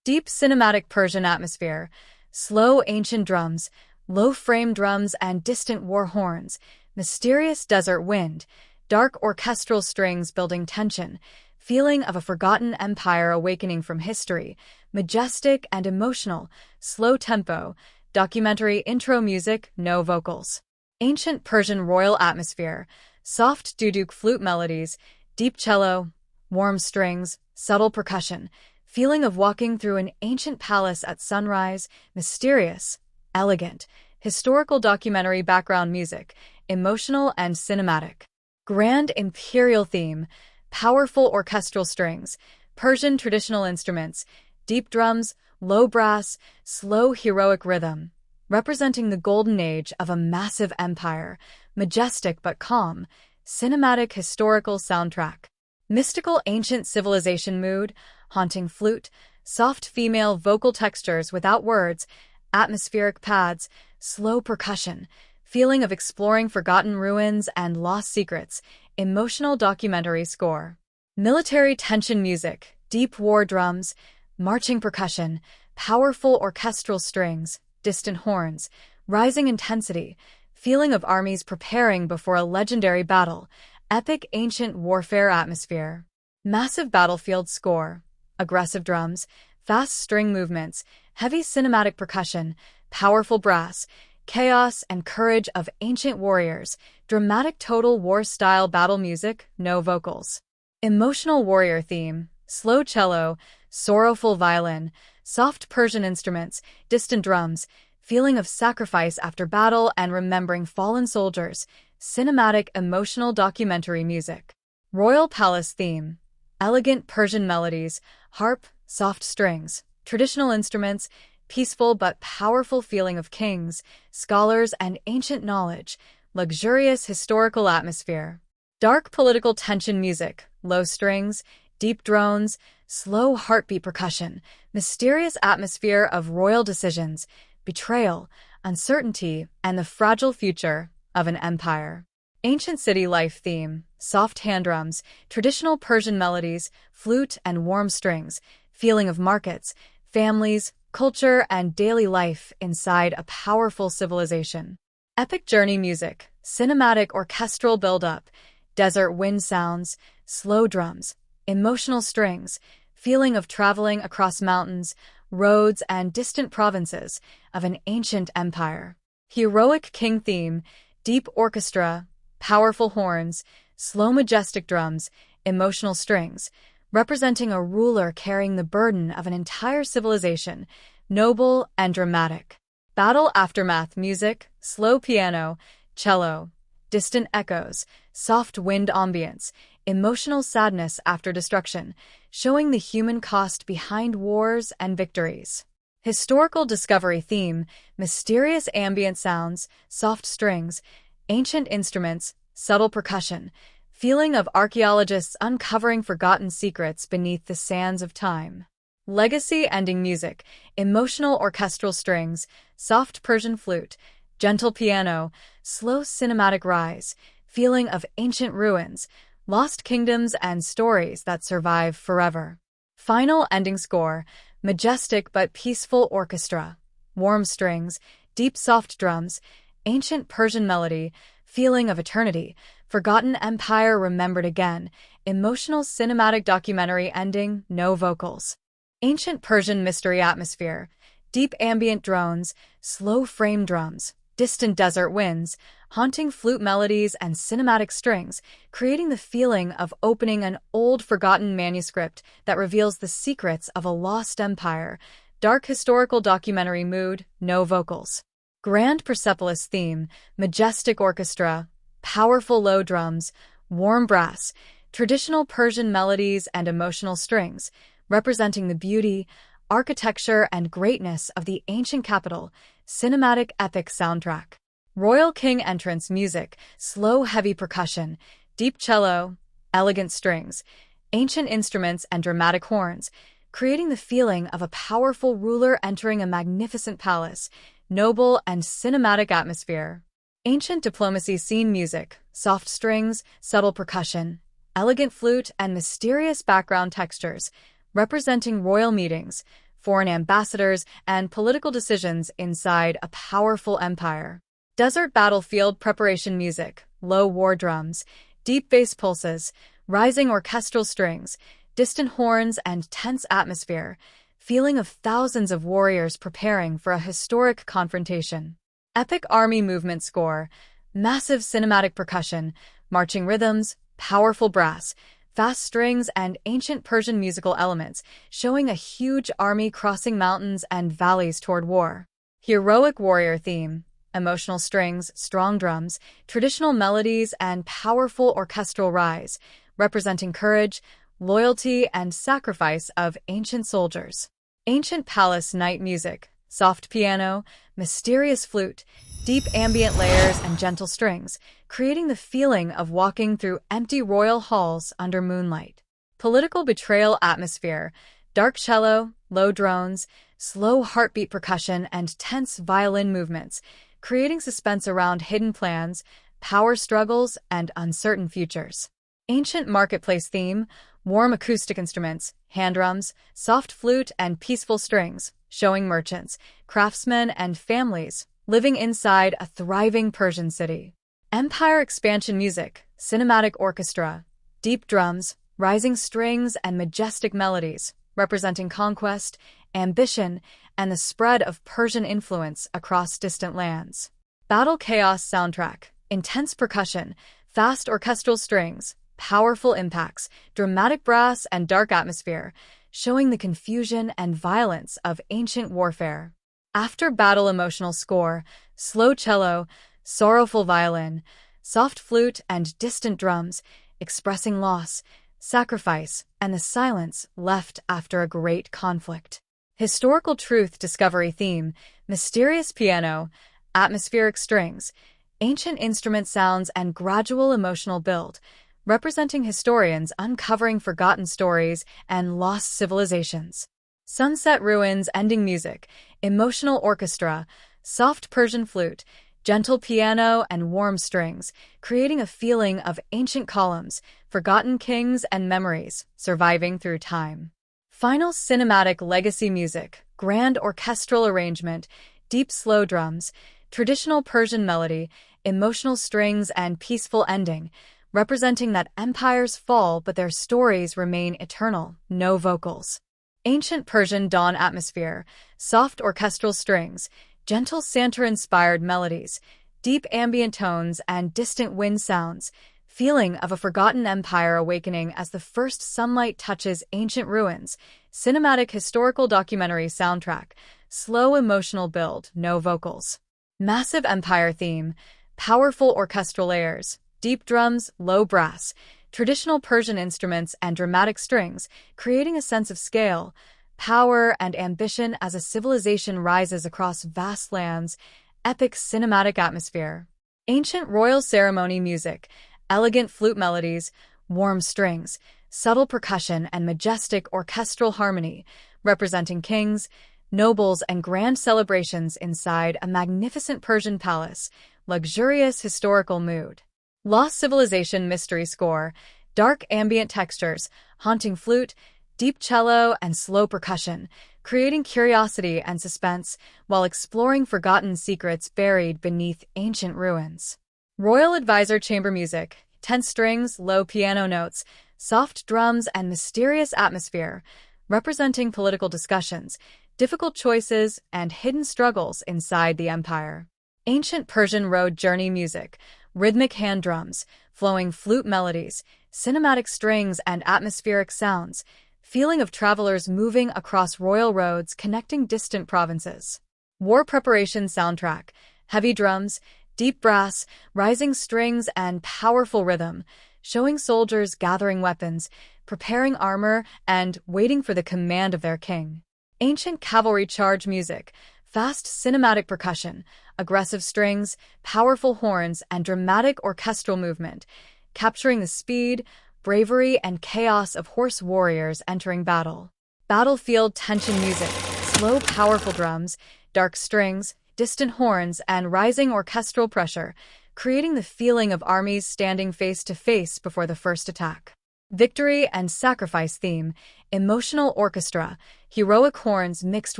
Deep cinematic Persian atmosphere, slow ancient drums, low-frame drums and distant war horns, mysterious desert wind, dark orchestral strings building tension, feeling of a forgotten empire awakening from history, majestic and emotional, slow tempo, documentary intro music, no vocals. Ancient Persian royal atmosphere, soft duduk flute melodies, deep cello, warm strings, subtle percussion, feeling of walking through an ancient palace at sunrise, mysterious, elegant, historical documentary background music, emotional and cinematic. Grand imperial theme, powerful orchestral strings, Persian traditional instruments, deep drums, low brass, slow heroic rhythm, representing the golden age of a massive empire, majestic but calm, cinematic historical soundtrack. Mystical ancient civilization mood, haunting flute, soft female vocal textures without words, atmospheric pads, slow percussion, feeling of exploring forgotten ruins and lost secrets, emotional documentary score. Military tension music, deep war drums, marching percussion, powerful orchestral strings, distant horns, rising intensity, feeling of armies preparing before a legendary battle, epic ancient warfare atmosphere. Massive battlefield score, aggressive drums, fast string movements, heavy cinematic percussion, powerful brass, chaos and courage of ancient warriors, dramatic total war-style battle music, no vocals. Emotional warrior theme, slow cello, sorrowful violin, soft Persian instruments, distant drums, feeling of sacrifice after battle and remembering fallen soldiers, cinematic emotional documentary music. Royal palace theme, elegant Persian melodies, harp, soft strings, traditional instruments, peaceful but powerful feeling of kings, scholars and ancient knowledge, luxurious historical atmosphere. Dark political tension music, low strings, deep drones, slow heartbeat percussion, mysterious atmosphere of royal decisions, betrayal, uncertainty, and the fragile future of an empire. Ancient city life theme, soft hand drums, traditional Persian melodies, flute and warm strings, feeling of markets, families, culture, and daily life inside a powerful civilization. Epic journey music, cinematic orchestral build-up, desert wind sounds, slow drums, emotional strings, feeling of traveling across mountains, roads, and distant provinces of an ancient empire. Heroic king theme, deep orchestra, powerful horns, slow majestic drums, emotional strings, representing a ruler carrying the burden of an entire civilization, noble and dramatic. Battle aftermath music, slow piano, cello, distant echoes, soft wind ambience, emotional sadness after destruction, showing the human cost behind wars and victories. Historical discovery theme, mysterious ambient sounds, soft strings, ancient instruments, subtle percussion, feeling of archaeologists uncovering forgotten secrets beneath the sands of time. Legacy ending music, emotional orchestral strings, soft Persian flute, gentle piano, slow cinematic rise, feeling of ancient ruins, lost kingdoms and stories that survive forever. Final ending score, majestic but peaceful orchestra, warm strings, deep soft drums, ancient Persian melody, feeling of eternity, forgotten empire remembered again, emotional cinematic documentary ending, no vocals. Ancient Persian mystery atmosphere, deep ambient drones, slow frame drums, distant desert winds, haunting flute melodies and cinematic strings, creating the feeling of opening an old forgotten manuscript that reveals the secrets of a lost empire, dark historical documentary mood, no vocals. Grand Persepolis theme, majestic orchestra, powerful low drums, warm brass, traditional Persian melodies and emotional strings, representing the beauty, architecture, and greatness of the ancient capital, cinematic epic soundtrack. Royal king entrance music, slow heavy percussion, deep cello, elegant strings, ancient instruments and dramatic horns, creating the feeling of a powerful ruler entering a magnificent palace, noble and cinematic atmosphere. Ancient diplomacy scene music, soft strings, subtle percussion, elegant flute, and mysterious background textures, representing royal meetings, foreign ambassadors, and political decisions inside a powerful empire. Desert battlefield preparation music, low war drums, deep bass pulses, rising orchestral strings, distant horns, and tense atmosphere, feeling of thousands of warriors preparing for a historic confrontation. Epic army movement score, massive cinematic percussion, marching rhythms, powerful brass, fast strings, and ancient Persian musical elements, showing a huge army crossing mountains and valleys toward war. Heroic warrior theme, emotional strings, strong drums, traditional melodies, and powerful orchestral rise, representing courage, loyalty, and sacrifice of ancient soldiers. Ancient palace night music, soft piano, mysterious flute, deep ambient layers, and gentle strings, creating the feeling of walking through empty royal halls under moonlight. Political betrayal atmosphere, dark cello, low drones, slow heartbeat percussion, and tense violin movements, creating suspense around hidden plans, power struggles, and uncertain futures. Ancient marketplace theme, warm acoustic instruments, hand drums, soft flute, and peaceful strings, showing merchants, craftsmen, and families living inside a thriving Persian city. Empire expansion music, cinematic orchestra, deep drums, rising strings, and majestic melodies, representing conquest, ambition, and the spread of Persian influence across distant lands. Battle chaos soundtrack, intense percussion, fast orchestral strings, powerful impacts, dramatic brass, and dark atmosphere, showing the confusion and violence of ancient warfare. After-battle emotional score, slow cello, sorrowful violin, soft flute, and distant drums, expressing loss, sacrifice, and the silence left after a great conflict. Historical truth discovery theme, mysterious piano, atmospheric strings, ancient instrument sounds, and gradual emotional build, representing historians uncovering forgotten stories and lost civilizations. Sunset ruins ending music, emotional orchestra, soft Persian flute, gentle piano, and warm strings, creating a feeling of ancient columns, forgotten kings, and memories surviving through time. Final cinematic legacy music, grand orchestral arrangement, deep slow drums, traditional Persian melody, emotional strings, and peaceful ending, representing that empires fall but their stories remain eternal, no vocals. Ancient Persian dawn atmosphere, soft orchestral strings, gentle Santur-inspired melodies, deep ambient tones, and distant wind sounds, feeling of a forgotten empire awakening as the first sunlight touches ancient ruins, cinematic historical documentary soundtrack, slow emotional build, no vocals. Massive empire theme, powerful orchestral layers, deep drums, low brass, traditional Persian instruments, and dramatic strings, creating a sense of scale, power, and ambition as a civilization rises across vast lands, epic cinematic atmosphere. Ancient royal ceremony music, elegant flute melodies, warm strings, subtle percussion, and majestic orchestral harmony, representing kings, nobles, and grand celebrations inside a magnificent Persian palace, luxurious historical mood. Lost civilization mystery score, dark ambient textures, haunting flute, deep cello, and slow percussion, creating curiosity and suspense while exploring forgotten secrets buried beneath ancient ruins. Royal advisor chamber music, tense strings, low piano notes, soft drums, and mysterious atmosphere, representing political discussions, difficult choices, and hidden struggles inside the empire. Ancient Persian road journey music, rhythmic hand drums, flowing flute melodies, cinematic strings, and atmospheric sounds, feeling of travelers moving across royal roads connecting distant provinces. War preparation soundtrack, heavy drums, deep brass, rising strings, and powerful rhythm, showing soldiers gathering weapons, preparing armor, and waiting for the command of their king. Ancient cavalry charge music, fast cinematic percussion, aggressive strings, powerful horns, and dramatic orchestral movement, capturing the speed, bravery, and chaos of horse warriors entering battle. Battlefield tension music, slow powerful drums, dark strings, distant horns, and rising orchestral pressure, creating the feeling of armies standing face to face before the first attack. Victory and sacrifice theme, emotional orchestra, heroic horns mixed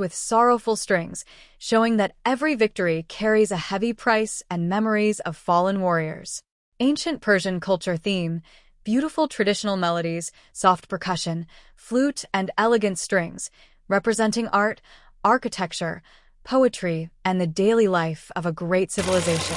with sorrowful strings, showing that every victory carries a heavy price and memories of fallen warriors. Ancient Persian culture theme, beautiful traditional melodies, soft percussion, flute, and elegant strings, representing art, architecture, poetry, and the daily life of a great civilization.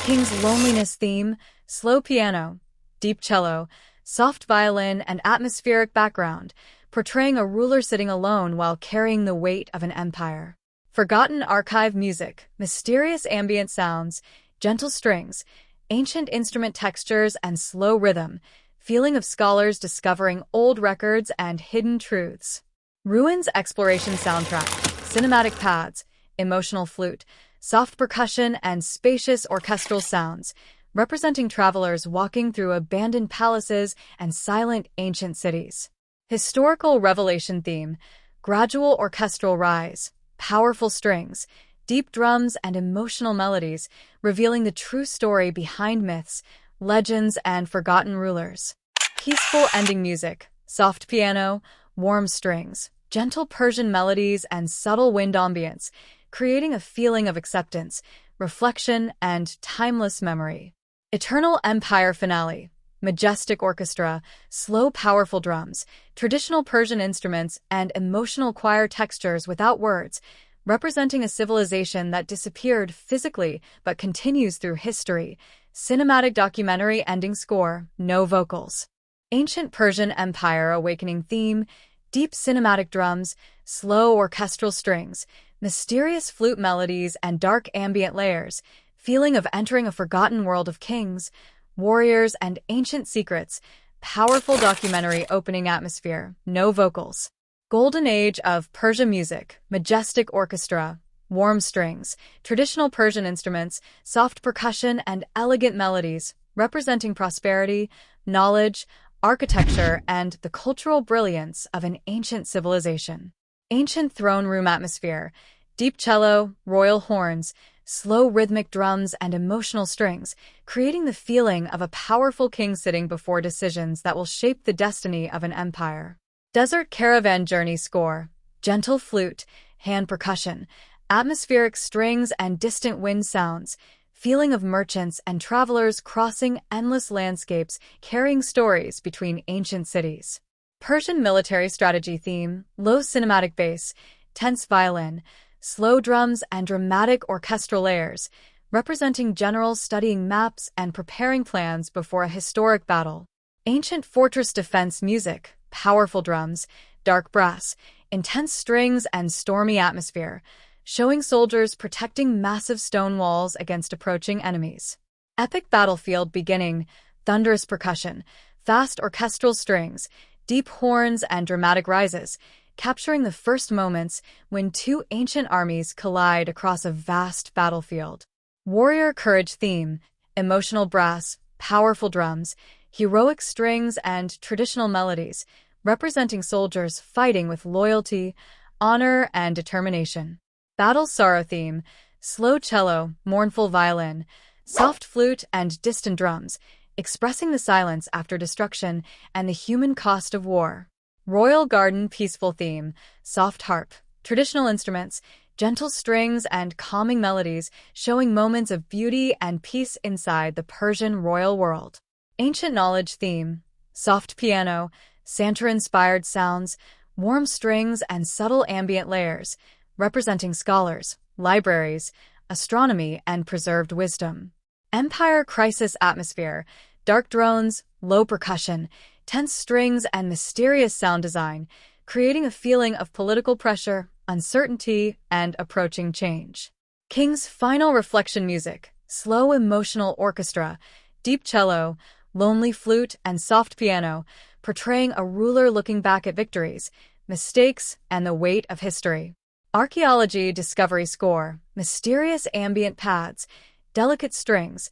King's loneliness theme, slow piano, deep cello, soft violin, and atmospheric background, portraying a ruler sitting alone while carrying the weight of an empire. Forgotten archive music, mysterious ambient sounds, gentle strings, ancient instrument textures, and slow rhythm, feeling of scholars discovering old records and hidden truths. Ruins exploration soundtrack, cinematic pads, emotional flute, soft percussion, and spacious orchestral sounds, representing travelers walking through abandoned palaces and silent ancient cities. Historical revelation theme, gradual orchestral rise, powerful strings, deep drums, and emotional melodies, revealing the true story behind myths, legends, and forgotten rulers. Peaceful ending music, soft piano, warm strings, gentle Persian melodies, and subtle wind ambience, creating a feeling of acceptance, reflection, and timeless memory. Eternal Empire finale, majestic orchestra, slow powerful drums, traditional Persian instruments, and emotional choir textures without words, representing a civilization that disappeared physically but continues through history. Cinematic documentary ending score, no vocals. Ancient Persian Empire awakening theme, deep cinematic drums, slow orchestral strings, mysterious flute melodies, and dark ambient layers, feeling of entering a forgotten world of kings, warriors, and ancient secrets. Powerful documentary opening atmosphere, no vocals. Golden Age of Persia music, majestic orchestra, warm strings, traditional Persian instruments, soft percussion, and elegant melodies, representing prosperity, knowledge, architecture, and the cultural brilliance of an ancient civilization. Ancient throne room atmosphere, deep cello, royal horns, slow rhythmic drums, and emotional strings, creating the feeling of a powerful king sitting before decisions that will shape the destiny of an empire. Desert caravan journey score, gentle flute, hand percussion, atmospheric strings, and distant wind sounds, feeling of merchants and travelers crossing endless landscapes, carrying stories between ancient cities. Persian military strategy theme, low cinematic bass, tense violin, slow drums, and dramatic orchestral layers, representing generals studying maps and preparing plans before a historic battle. Ancient fortress defense music, powerful drums, dark brass, intense strings, and stormy atmosphere, showing soldiers protecting massive stone walls against approaching enemies. Epic battlefield beginning, thunderous percussion, fast orchestral strings, deep horns, and dramatic rises, capturing the first moments when two ancient armies collide across a vast battlefield. Warrior courage theme, emotional brass, powerful drums, heroic strings, and traditional melodies, representing soldiers fighting with loyalty, honor, and determination. Battle sorrow theme, slow cello, mournful violin, soft flute, and distant drums, expressing the silence after destruction and the human cost of war. Royal garden peaceful theme, soft harp, traditional instruments, gentle strings, and calming melodies, showing moments of beauty and peace inside the Persian royal world. Ancient knowledge theme, soft piano, Santur-inspired sounds, warm strings, and subtle ambient layers, representing scholars, libraries, astronomy, and preserved wisdom. Empire crisis atmosphere, dark drones, low percussion, tense strings, and mysterious sound design, creating a feeling of political pressure, uncertainty, and approaching change. King's final reflection music, slow emotional orchestra, deep cello, lonely flute, and soft piano, portraying a ruler looking back at victories, mistakes, and the weight of history. Archaeology discovery score, mysterious ambient pads, delicate strings,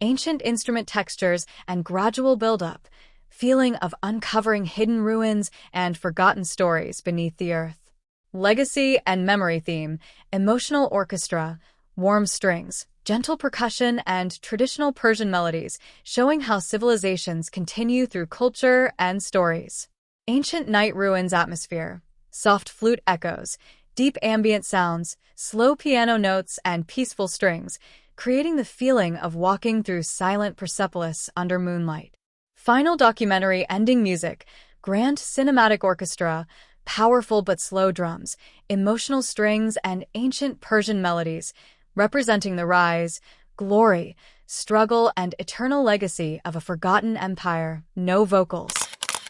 ancient instrument textures, and gradual buildup, feeling of uncovering hidden ruins and forgotten stories beneath the earth. Legacy and memory theme, emotional orchestra, warm strings, gentle percussion, and traditional Persian melodies, showing how civilizations continue through culture and stories. Ancient night ruins atmosphere, soft flute echoes, deep ambient sounds, slow piano notes, and peaceful strings, creating the feeling of walking through silent Persepolis under moonlight. Final documentary ending music, grand cinematic orchestra, powerful but slow drums, emotional strings, and ancient Persian melodies, representing the rise, glory, struggle, and eternal legacy of a forgotten empire. No vocals.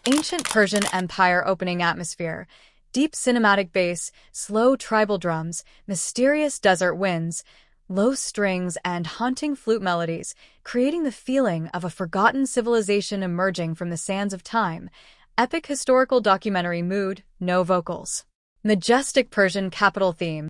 Ancient Persian Empire opening atmosphere, deep cinematic bass, slow tribal drums, mysterious desert winds, low strings, and haunting flute melodies, creating the feeling of a forgotten civilization emerging from the sands of time. Epic historical documentary mood, no vocals. Majestic Persian capital theme.